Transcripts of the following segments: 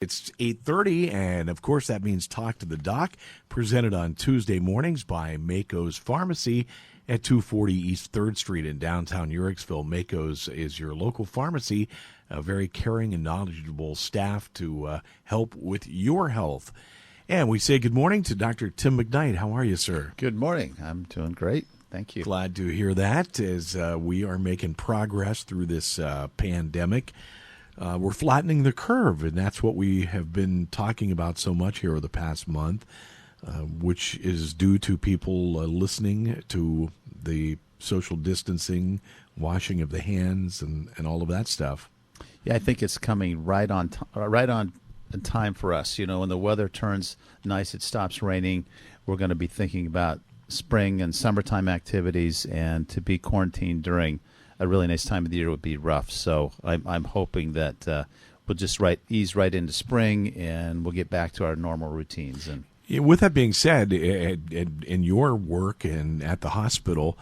It's 8:30, and of course that means Talk to the Doc, presented on Tuesday mornings by Mako's Pharmacy at 240 East 3rd Street in downtown Uhrichsville. Mako's is your local pharmacy, a very caring and knowledgeable staff to help with your health. And we say good morning to Dr. Tim Mcknight. How are you, sir? Good morning. I'm doing great. Thank you. Glad to hear that as we are making progress through this pandemic. We're flattening the curve, and that's what we have been talking about so much here over the past month, which is due to people listening to the social distancing, washing of the hands, and all of that stuff. Yeah, I think it's coming right on in time for us. You know, when the weather turns nice, it stops raining, we're going to be thinking about spring and summertime activities, and to be quarantined during a really nice time of the year would be rough. So I'm hoping that we'll just ease right into spring, and we'll get back to our normal routines. And with that being said, in your work and at the hospital,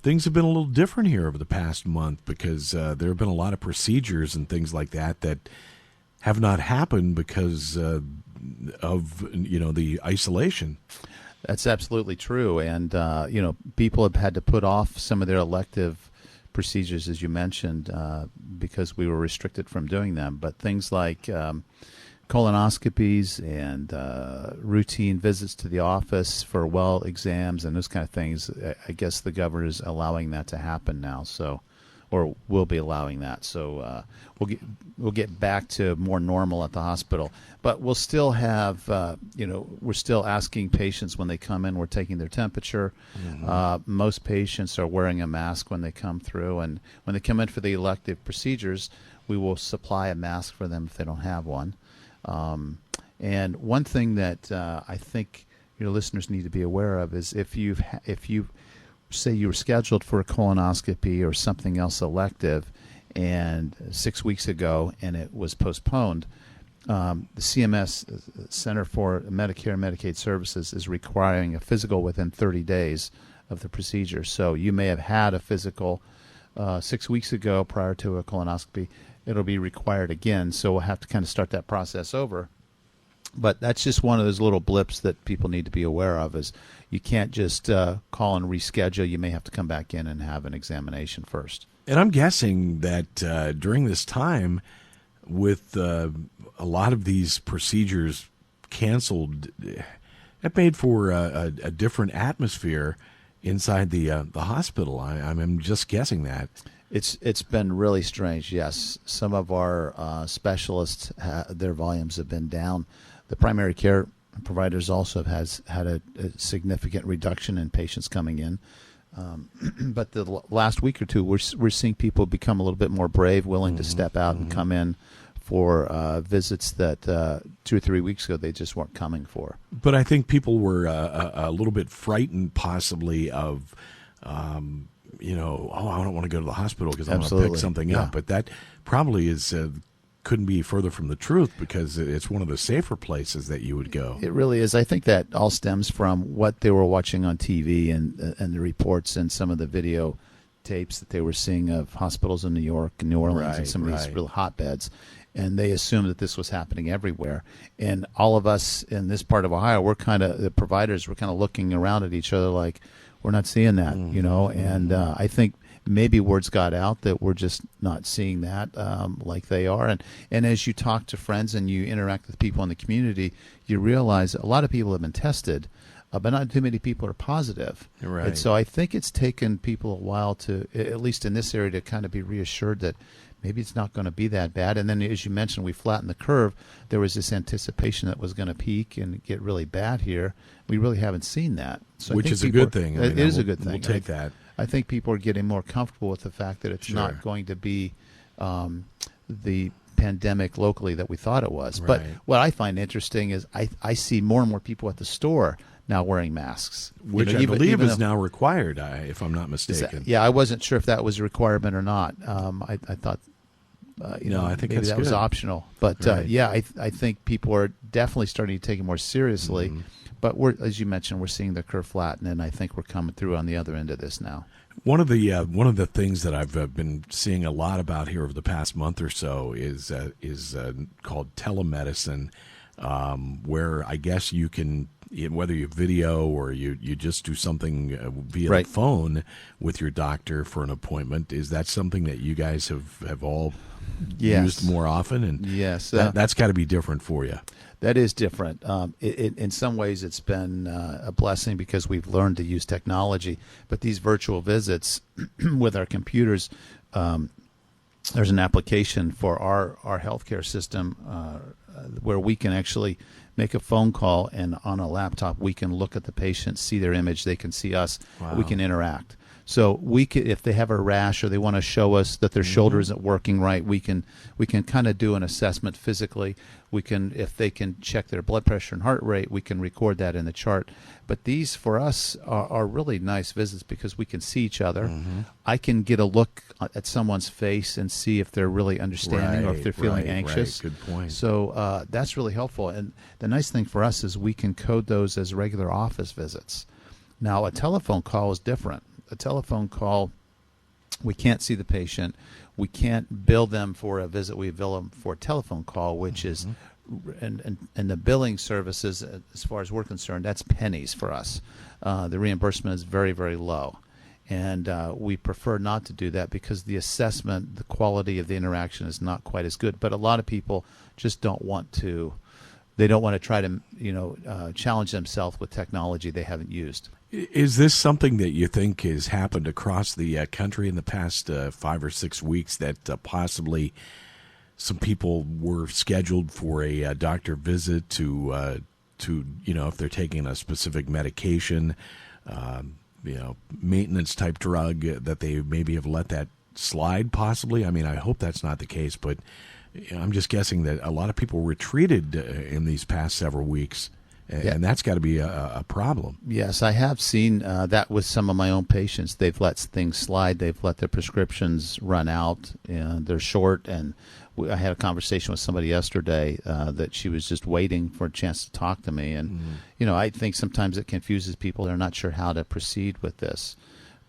things have been a little different here over the past month because there have been a lot of procedures and things like that have not happened because of the isolation. That's absolutely true. And people have had to put off some of their elective procedures, as you mentioned, because we were restricted from doing them. But things like colonoscopies and routine visits to the office for well exams and those kind of things, I guess the governor is allowing that to happen now. Or will be allowing that. So we'll get back to more normal at the hospital. But we'll still have, we're still asking patients when they come in, we're taking their temperature. Mm-hmm. Most patients are wearing a mask when they come through. And when they come in for the elective procedures, we will supply a mask for them if they don't have one. And one thing that I think your listeners need to be aware of is if you say you were scheduled for a colonoscopy or something else elective and 6 weeks ago and it was postponed, the CMS, Center for Medicare and Medicaid Services, is requiring a physical within 30 days of the procedure. So you may have had a physical 6 weeks ago prior to a colonoscopy. It'll be required again, so we'll have to kind of start that process over. But that's just one of those little blips that people need to be aware of, is you can't just call and reschedule. You may have to come back in and have an examination first. And I'm guessing that during this time, with a lot of these procedures canceled, it made for a different atmosphere inside the hospital. I'm just guessing that. It's been really strange, yes. Some of our specialists, their volumes have been down. The primary care providers also have had a significant reduction in patients coming in. But the last week or two, we're seeing people become a little bit more brave, willing to step out and come in for visits that 2 or 3 weeks ago they just weren't coming for. But I think people were a little bit frightened possibly of, I don't want to go to the hospital because I'm going to pick something up. But that probably is couldn't be further from the truth, because it's one of the safer places that you would go. It really is. I think that all stems from what they were watching on TV and the reports and some of the video tapes that they were seeing of hospitals in New York and New Orleans and some of these real hotbeds. And they assumed that this was happening everywhere. And all of us in this part of Ohio, the providers were kind of looking around at each other like, we're not seeing that, And I think maybe words got out that we're just not seeing that like they are. And as you talk to friends and you interact with people in the community, you realize a lot of people have been tested, but not too many people are positive. Right. And so I think it's taken people a while to, at least in this area, to kind of be reassured that maybe it's not going to be that bad. And then, as you mentioned, we flattened the curve. There was this anticipation that was going to peak and get really bad here. We really haven't seen that. So which is a good thing. It is a good thing. We'll take that. I think people are getting more comfortable with the fact that it's not going to be the pandemic locally that we thought it was. Right. But what I find interesting is I see more and more people at the store now wearing masks. Which I believe is now required, if I'm not mistaken. I wasn't sure if that was a requirement or not. I thought, I think maybe that's that good. was optional. But, I think people are definitely starting to take it more seriously. Mm-hmm. But as you mentioned, we're seeing the curve flatten, and I think we're coming through on the other end of this now. One of the things that I've been seeing a lot about here over the past month or so is called telemedicine, where I guess you can, whether you video or you just do something via Right. the phone with your doctor for an appointment. Is that something that you guys have all Yes. used more often? And Yes. that's got to be different for you. That is different. In some ways, it's been a blessing because we've learned to use technology. But these virtual visits with our computers, there's an application for our healthcare system where we can actually make a phone call, and on a laptop we can look at the patient, see their image, they can see us, Wow. we can interact. So we can, if they have a rash or they want to show us that their shoulder isn't working right, we can kind of do an assessment physically. We can, if they can check their blood pressure and heart rate, we can record that in the chart. But these for us are really nice visits because we can see each other. I can get a look at someone's face and see if they're really understanding or if they're feeling anxious. Right. Good point. So that's really helpful. And the nice thing for us is we can code those as regular office visits. Now, a telephone call is different. A telephone call, we can't see the patient. We can't bill them for a visit. We bill them for a telephone call, which is, and the billing services, as far as we're concerned, that's pennies for us. The reimbursement is very, very low. And we prefer not to do that because the assessment, the quality of the interaction is not quite as good. But a lot of people just don't want to. They don't want to try to, challenge themselves with technology they haven't used. Is this something that you think has happened across the country in the past 5 or 6 weeks, that possibly some people were scheduled for a doctor visit to if they're taking a specific medication, maintenance type drug, that they maybe have let that slide possibly? I mean, I hope that's not the case, but I'm just guessing that a lot of people were treated in these past several weeks. And that's got to be a problem. Yes, I have seen that with some of my own patients. They've let things slide. They've let their prescriptions run out. And they're short. And I had a conversation with somebody yesterday that she was just waiting for a chance to talk to me. And, I think sometimes it confuses people. They're not sure how to proceed with this.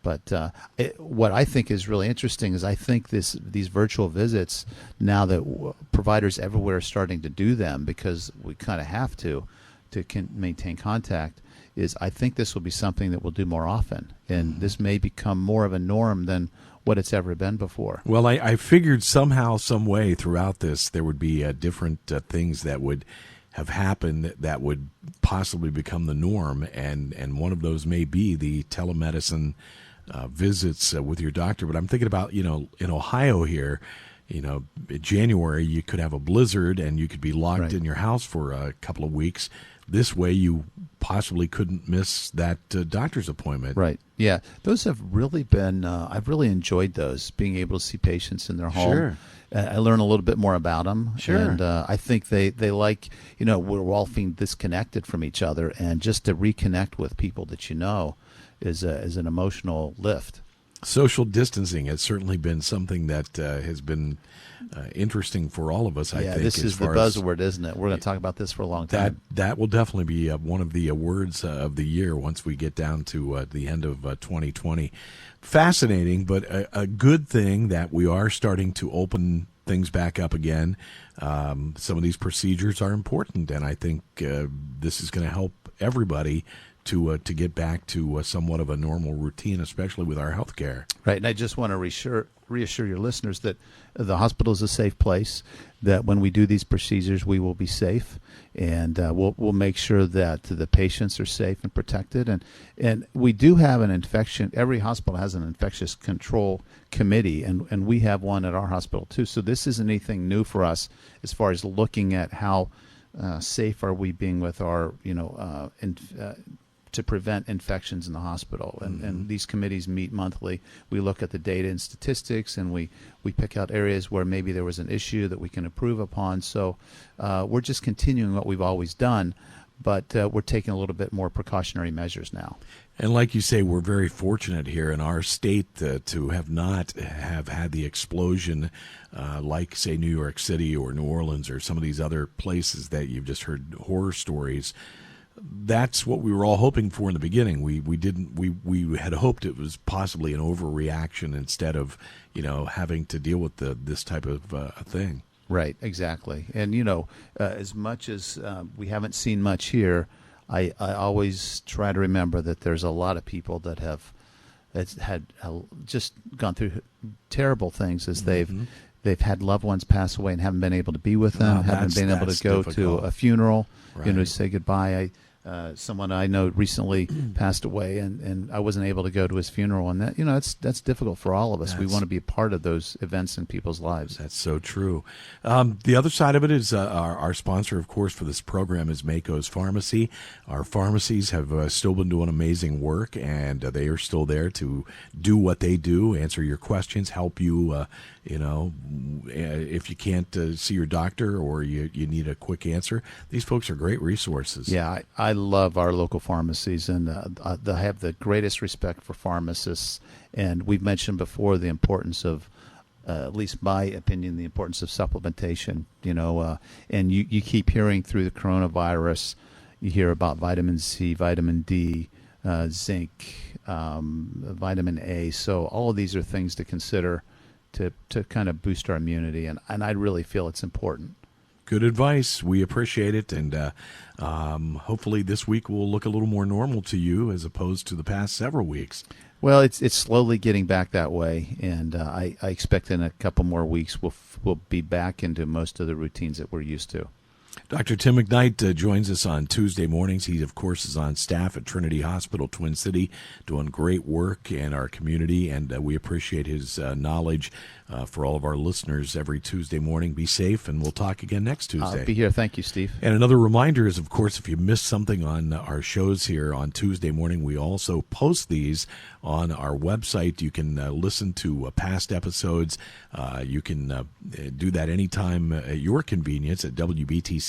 But what I think is really interesting is I think these virtual visits, now that providers everywhere are starting to do them because we kind of have to maintain contact, is I think this will be something that we'll do more often. And this may become more of a norm than what it's ever been before. Well, I figured somehow, some way throughout this, there would be different things that would have happened that would possibly become the norm. And one of those may be the telemedicine visits with your doctor. But I'm thinking about, in Ohio here, in January, you could have a blizzard and you could be locked in your house for a couple of weeks. This way, you possibly couldn't miss that doctor's appointment. Right. Yeah. Those have really been, I've really enjoyed those, being able to see patients in their home. Sure. I learn a little bit more about them. Sure. And I think they like, we're all feeling disconnected from each other. And just to reconnect with people that is an emotional lift. Social distancing has certainly been something that has been interesting for all of us, I think. This is the buzzword, isn't it? We're going to talk about this for a long time. That will definitely be one of the words of the year once we get down to the end of 2020. Fascinating, but a good thing that we are starting to open things back up again. Some of these procedures are important, and I think this is going to help everybody to get back to somewhat of a normal routine, especially with our health care. Right, and I just want to reassure your listeners that the hospital is a safe place, that when we do these procedures, we will be safe, and we'll make sure that the patients are safe and protected. And we do have an infection. Every hospital has an infectious control committee, and we have one at our hospital too. So this isn't anything new for us as far as looking at how safe are we being with our, to prevent infections in the hospital. And these committees meet monthly. We look at the data and statistics, and we pick out areas where maybe there was an issue that we can improve upon. So we're just continuing what we've always done, but we're taking a little bit more precautionary measures now. And like you say, we're very fortunate here in our state to have not have had the explosion like, say, New York City or New Orleans or some of these other places that you've just heard horror stories. that's what we were all hoping for in the beginning. We had hoped it was possibly an overreaction instead of having to deal with this type of thing. Right, exactly. And as much as we haven't seen much here, I always try to remember that there's a lot of people that have had just gone through terrible things as they've had loved ones pass away and haven't been able to be with them, haven't been able to go to a funeral, Right. say goodbye. Someone I know recently passed away, and I wasn't able to go to his funeral, and that's difficult for all of us. We want to be a part of those events in people's lives. That's so true. The other side of it is our sponsor, of course, for this program is Mako's Pharmacy. Our pharmacies have still been doing amazing work, and they are still there to do what they do, answer your questions, help you. If you can't see your doctor or you need a quick answer, these folks are great resources. Yeah, I love our local pharmacies, and I have the greatest respect for pharmacists. And we've mentioned before the importance of, at least my opinion, the importance of supplementation. And you keep hearing through the coronavirus, you hear about vitamin C, vitamin D, zinc, vitamin A. So all of these are things to consider to kind of boost our immunity, and I really feel it's important. Good advice. We appreciate it, and hopefully this week will look a little more normal to you as opposed to the past several weeks. Well, it's slowly getting back that way, and I expect in a couple more weeks we'll be back into most of the routines that we're used to. Dr. Tim Mcknight joins us on Tuesday mornings. He, of course, is on staff at Trinity Hospital, Twin City, doing great work in our community, and we appreciate his knowledge for all of our listeners every Tuesday morning. Be safe, and we'll talk again next Tuesday. I'll be here. Thank you, Steve. And another reminder is, of course, if you missed something on our shows here on Tuesday morning, we also post these on our website. You can listen to past episodes. You can do that anytime at your convenience at WBTClive.com.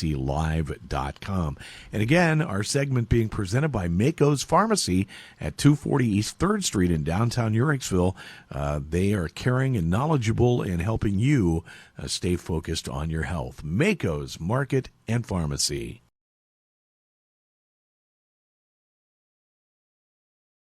And again, our segment being presented by Mako's Pharmacy at 240 East 3rd Street in downtown Uricksville. They are caring and knowledgeable in helping you stay focused on your health. Mako's Market and Pharmacy.